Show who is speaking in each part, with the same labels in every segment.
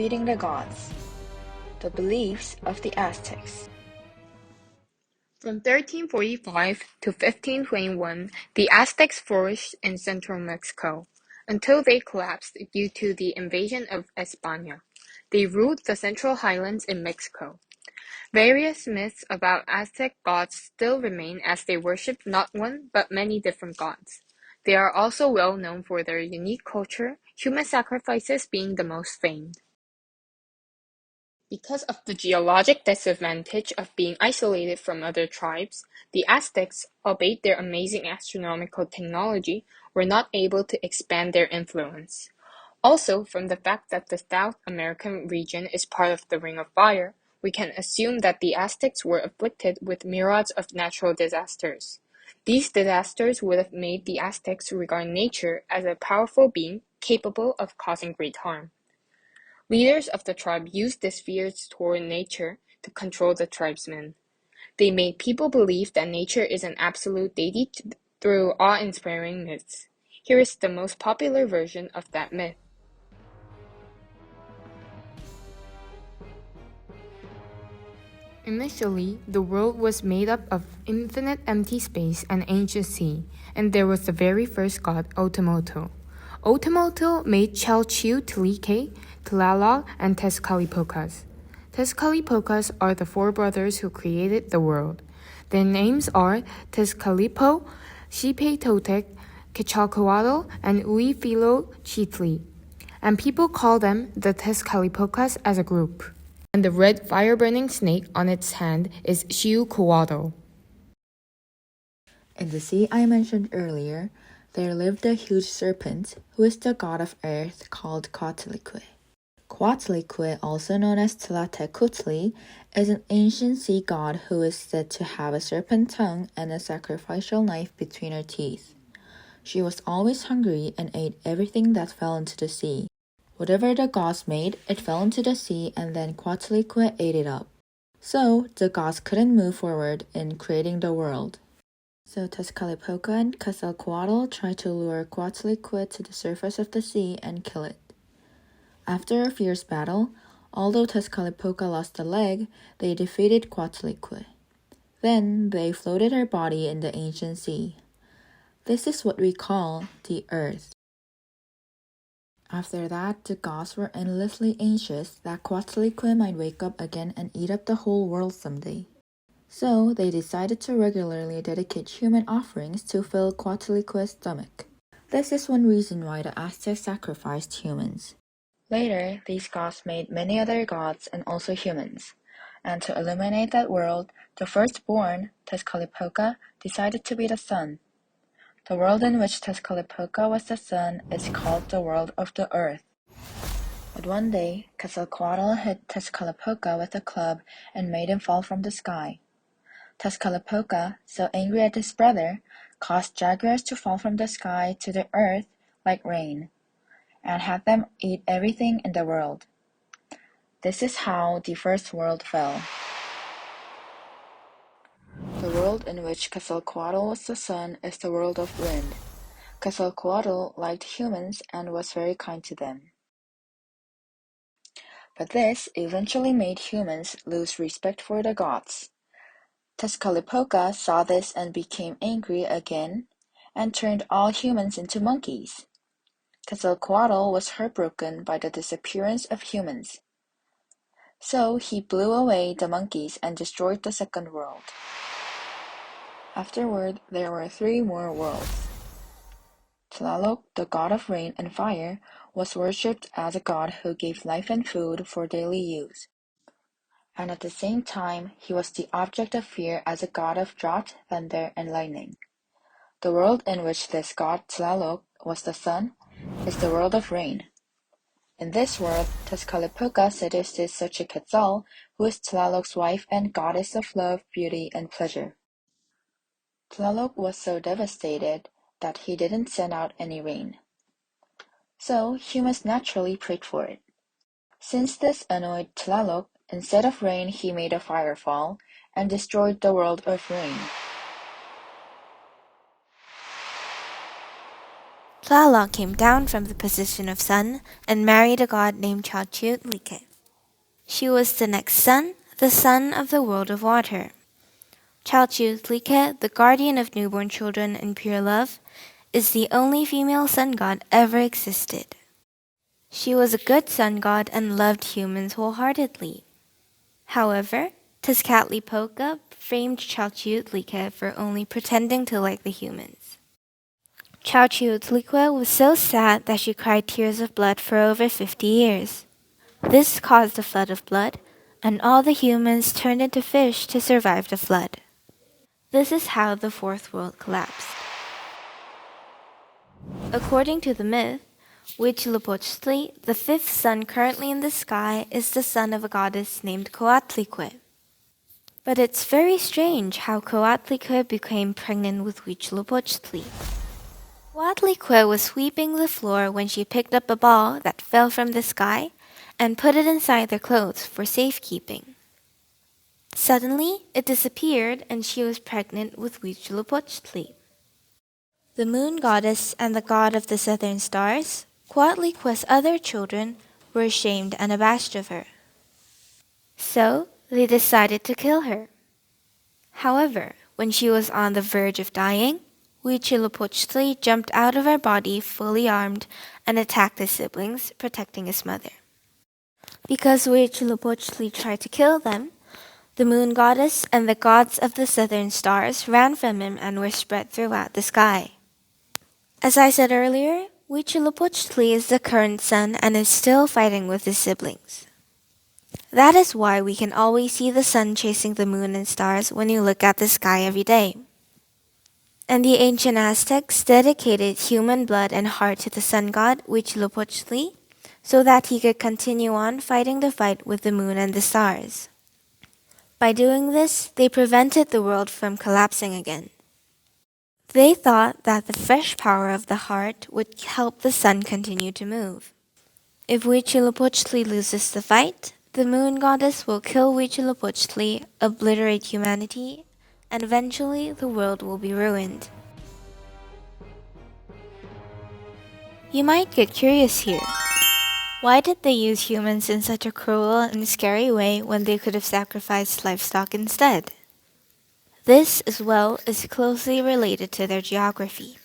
Speaker 1: Meeting the Gods. The Beliefs of the Aztecs.
Speaker 2: From 1345 to 1521, the Aztecs flourished in central Mexico, until they collapsed due to the invasion of España. They ruled the central highlands in Mexico. Various myths about Aztec gods still remain as they worshipped not one but many different gods. They are also well known for their unique culture, human sacrifices being the most famed. Because of the geologic disadvantage of being isolated from other tribes, the Aztecs, albeit their amazing astronomical technology, were not able to expand their influence. Also, from the fact that the South American region is part of the Ring of Fire, we can assume that the Aztecs were afflicted with myriads of natural disasters. These disasters would have made the Aztecs regard nature as a powerful being capable of causing great harm. Leaders of the tribe used this fear toward nature to control the tribesmen. They made people believe that nature is an absolute deity through awe-inspiring myths. Here is the most popular version of that myth. Initially, the world was made up of infinite empty space and ancient sea, and there was the very first god, Otomoto. Otomoto made Chalchiuhtlicue, Tlaloc, and Tezcalipocas. Tezcalipocas are the four brothers who created the world. Their names are Tezcalipo, Xipetotec, Quetzalcoatl, and Huitzilopochtli, and people call them the Tezcalipocas as a group. And the red fire-burning snake on its hand is Xiuhcoatl.
Speaker 3: In the sea I mentioned earlier, there lived a huge serpent, who is the god of earth called Coatlicue. Coatlicue, also known as Tlatecuhtli, is an ancient sea god who is said to have a serpent tongue and a sacrificial knife between her teeth. She was always hungry and ate everything that fell into the sea. Whatever the gods made, it fell into the sea and then Coatlicue ate it up. So, the gods couldn't move forward in creating the world. So Tezcalipoca and Quetzalcoatl tried to lure Coatlicue to the surface of the sea and kill it. After a fierce battle, although Tezcalipoca lost a leg, they defeated Coatlicue. Then they floated her body in the ancient sea. This is what we call the earth. After that, the gods were endlessly anxious that Coatlicue might wake up again and eat up the whole world someday. So, they decided to regularly dedicate human offerings to fill Coatlicue's stomach. This is one reason why the Aztecs sacrificed humans.
Speaker 1: Later, these gods made many other gods and also humans. And to illuminate that world, the firstborn, Tezcalipoca, decided to be the sun. The world in which Tezcalipoca was the sun is called the world of the earth. But one day, Quetzalcoatl hit Tezcalipoca with a club and made him fall from the sky. Tezcalipoca, so angry at his brother, caused jaguars to fall from the sky to the earth like rain, and had them eat everything in the world. This is how the first world fell. The world in which Quetzalcoatl was the sun is the world of wind. Quetzalcoatl liked humans and was very kind to them. But this eventually made humans lose respect for the gods. Tezcalipoca saw this and became angry again and turned all humans into monkeys. Quetzalcoatl was heartbroken by the disappearance of humans. So he blew away the monkeys and destroyed the second world. Afterward, there were 3 more worlds. Tlaloc, the god of rain and fire, was worshipped as a god who gave life and food for daily use. And at the same time, he was the object of fear as a god of drought, thunder, and lightning. The world in which this god Tlaloc was the sun is the world of rain. In this world, Tezcalipoca seduces Xochiquetzal, who is Tlaloc's wife and goddess of love, beauty, and pleasure. Tlaloc was so devastated that he didn't send out any rain. So humans naturally prayed for it. Since this annoyed Tlaloc, instead of rain he made a fire fall and destroyed the world of rain.
Speaker 4: Tlaloc came down from the position of sun and married a god named Chalchiutlike. She was the next sun, the sun of the world of water. Chalchiutlike, the guardian of newborn children and pure love, is the only female sun god ever existed. She was a good sun god and loved humans wholeheartedly. However, Tezcatlipoca framed Chalchiutlike for only pretending to like the humans. Chalchiutlike was so sad that she cried tears of blood for over 50 years. This caused a flood of blood, and all the humans turned into fish to survive the flood. This is how the fourth world collapsed. According to the myth, Huitzilopochtli, the fifth sun currently in the sky, is the son of a goddess named Coatlicue. But it's very strange how Coatlicue became pregnant with Huitzilopochtli. Coatlicue was sweeping the floor when she picked up a ball that fell from the sky and put it inside their clothes for safekeeping. Suddenly, it disappeared and she was pregnant with Huitzilopochtli. The moon goddess and the god of the southern stars, Coatlicue's other children, were ashamed and abashed of her. So, they decided to kill her. However, when she was on the verge of dying, Huitzilopochtli jumped out of her body fully armed and attacked his siblings, protecting his mother. Because Huitzilopochtli tried to kill them, the moon goddess and the gods of the southern stars ran from him and were spread throughout the sky. As I said earlier, Huitzilopochtli is the current sun and is still fighting with his siblings. That is why we can always see the sun chasing the moon and stars when you look at the sky every day. And the ancient Aztecs dedicated human blood and heart to the sun god Huitzilopochtli so that he could continue on fighting the fight with the moon and the stars. By doing this, they prevented the world from collapsing again. They thought that the fresh power of the heart would help the sun continue to move. If Huitzilopochtli loses the fight, the moon goddess will kill Huitzilopochtli, obliterate humanity, and eventually the world will be ruined. You might get curious here. Why did they use humans in such a cruel and scary way when they could have sacrificed livestock instead? This, as well, is closely related to their geography.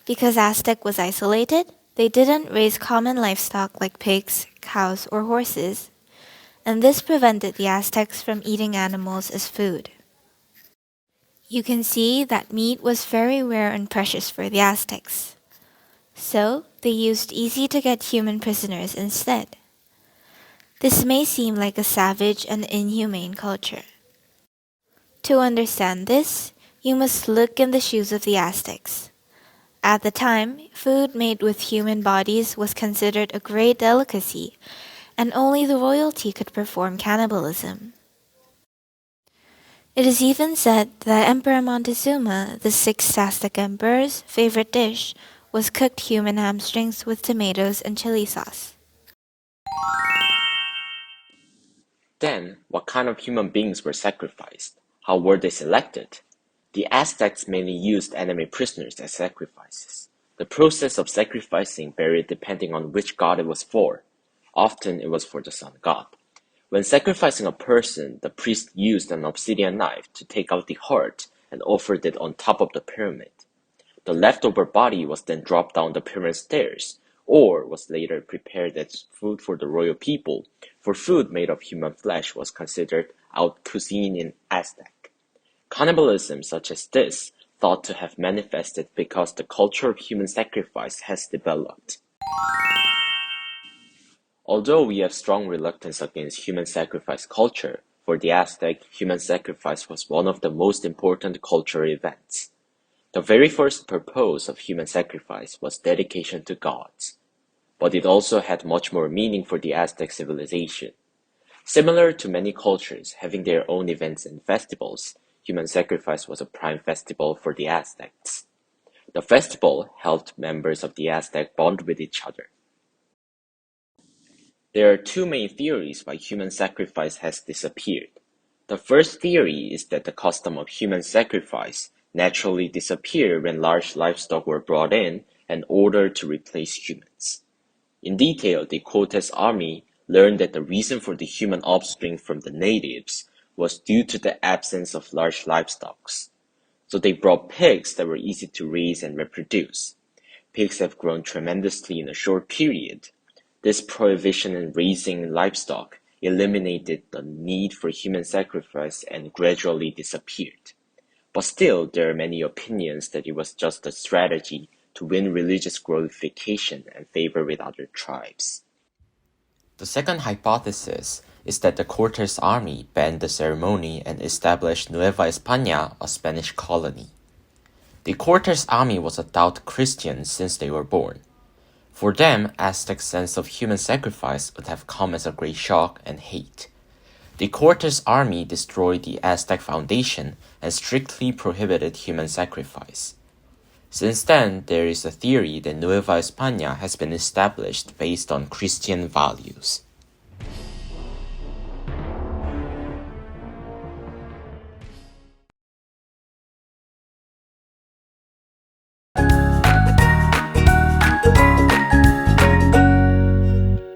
Speaker 4: Because Aztec was isolated, they didn't raise common livestock like pigs, cows, or horses, and this prevented the Aztecs from eating animals as food. You can see that meat was very rare and precious for the Aztecs. So, they used easy-to-get human prisoners instead. This may seem like a savage and inhumane culture. To understand this, you must look in the shoes of the Aztecs. At the time, food made with human bodies was considered a great delicacy, and only the royalty could perform cannibalism. It is even said that Emperor Montezuma, the sixth Aztec emperor's favorite dish, was cooked human hamstrings with tomatoes and chili sauce.
Speaker 5: Then, what kind of human beings were sacrificed? How were they selected? The Aztecs mainly used enemy prisoners as sacrifices. The process of sacrificing varied depending on which god it was for. Often it was for the sun god. When sacrificing a person, the priest used an obsidian knife to take out the heart and offered it on top of the pyramid. The leftover body was then dropped down the pyramid stairs, or was later prepared as food for the royal people, for food made of human flesh was considered haute cuisine in Aztec. Cannibalism such as this thought to have manifested because the culture of human sacrifice has developed. Although we have strong reluctance against human sacrifice culture, for the Aztec, human sacrifice was one of the most important cultural events. The very first purpose of human sacrifice was dedication to gods, but it also had much more meaning for the Aztec civilization. Similar to many cultures having their own events and festivals, human sacrifice was a prime festival for the Aztecs. The festival helped members of the Aztec bond with each other. There are two main theories why human sacrifice has disappeared. The first theory is that the custom of human sacrifice naturally disappeared when large livestock were brought in and ordered to replace humans. In detail, the Cortes army learned that the reason for the human offspring from the natives was due to the absence of large livestock. So they brought pigs that were easy to raise and reproduce. Pigs have grown tremendously in a short period. This prohibition in raising livestock eliminated the need for human sacrifice and gradually disappeared. But still, there are many opinions that it was just a strategy to win religious glorification and favor with other tribes. The second hypothesis is that the Cortes army banned the ceremony and established Nueva España, a Spanish colony. The Cortes army was a devout Christian since they were born. For them, Aztec's sense of human sacrifice would have come as a great shock and hate. The Cortes army destroyed the Aztec foundation and strictly prohibited human sacrifice. Since then, there is a theory that Nueva España has been established based on Christian values.